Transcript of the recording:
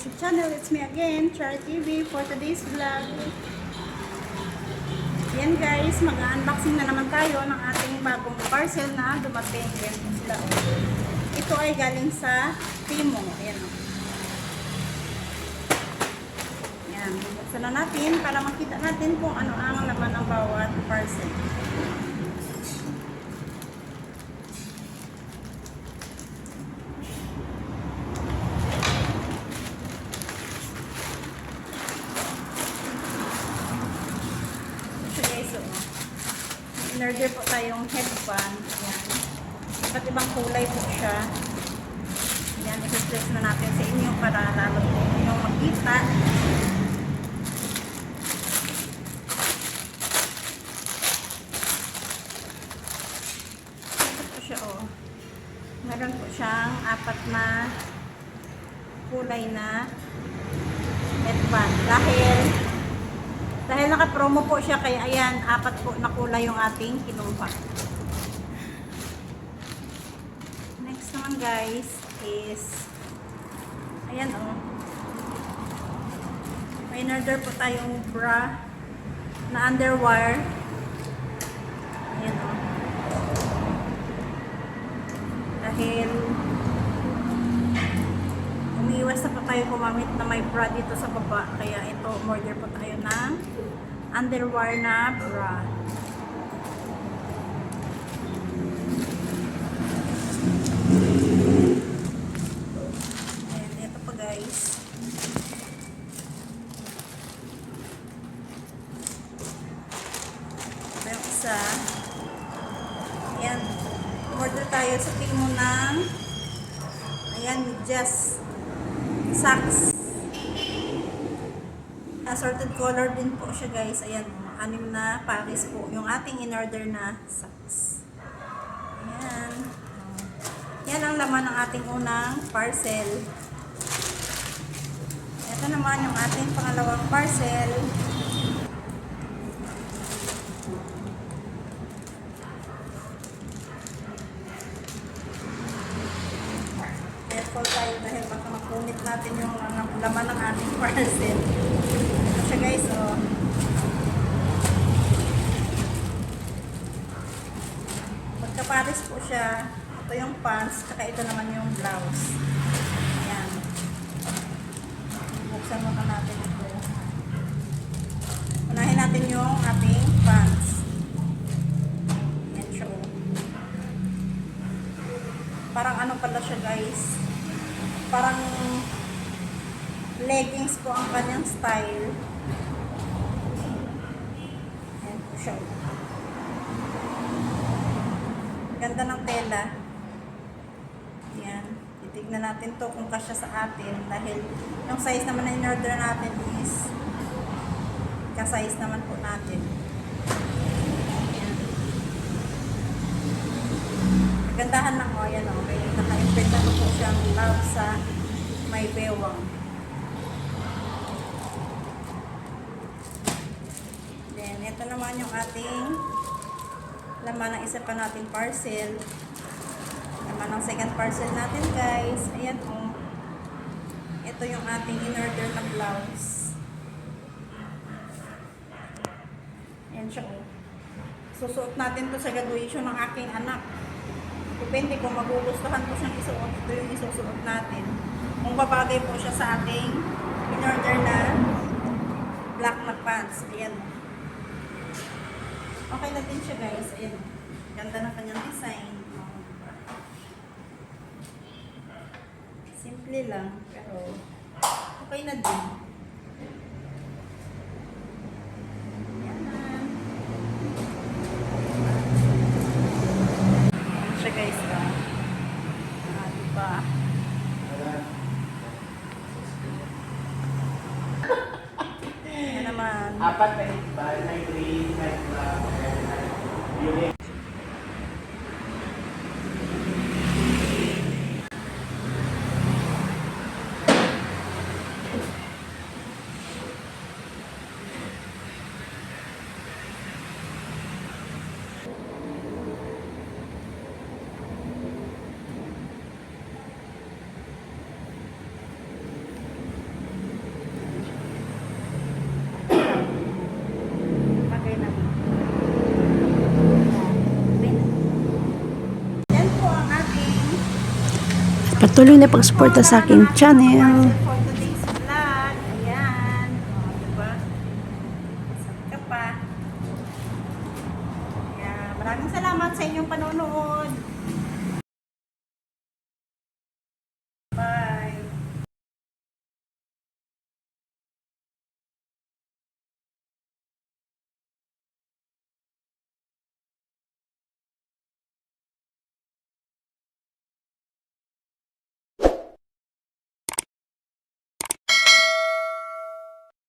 YouTube channel. It's me again, Char TV, for today's vlog. Yan guys, mag-unboxing na naman tayo ng ating bagong parcel na dumating. Yan po sila. Ito ay galing sa Timo. Ayan o. Yan, bubuksan na natin para makita natin kung ano ang laman ng bawat parcel. In-order po tayong headband. Ayan. Iba't ibang kulay po siya. Ayan, i-flex na natin sa inyo para lalo po inyong makita. Ito po siya, oh. Meron po siyang 4 na kulay na headband. Dahil naka-promo po siya, kaya ayan, 4 po na kulay yung ating kinuha. Next naman guys is, ayan o. May in-order po tayong bra na underwire. Ayan o. Dahil umiiwas na po tayo gumamit na may bra dito sa baba. Kaya ito, order po tayo ng underwire na bra. Ayan, ito pa guys. Ito yung isa. Ayan, order tayo sa Timo ng ayan, just socks. Assorted color din po siya guys. Ayan, 6 na pares po yung ating in-order na socks. Ayan. Yan ang laman ng ating unang parcel. Ito naman yung ating pangalawang parcel. Careful tayo dahil baka makunit natin yung laman ng ating parcel. Ito siya guys, oh. Magkapares po siya. Ito yung pants, saka ito naman yung blouse. Ayan. Buksan muna natin ito. Unahin natin yung ating pants. Ayan siya, oh. Parang ano pala siya guys, parang leggings po ang kanyang style. Ayan po siya. Ganda ng tela. Ayan, titignan natin to kung kasya sa atin dahil yung size naman na in-order natin is ka-size naman po natin. Gandahan lang o, yan o. Naka-impect na po siyang love sa may bewang. Then, ito naman yung ating laman ng isa pa nating parcel. Laman ng second parcel natin guys. Ayan o. Ito yung ating in-order na blouse. Ayan siya o. Susuot natin to sa graduation ng aking anak. Depende kung magugustuhan po siyang isuot, ito yung isusuot natin. Kung babagay po siya sa ating in-order na black na pants. Ayan. Okay na din siya guys. Ayan. Ganda ng kanyang design. Simple lang, pero okay na din. Guys, diba? Yan naman. 4 na iba, na green, na black, yun. Patuloy na pag-suporta sa aking channel. For today's vlog. Ayan. O, diba? Sat ka pa. Ayan. Maraming salamat sa inyong panonood.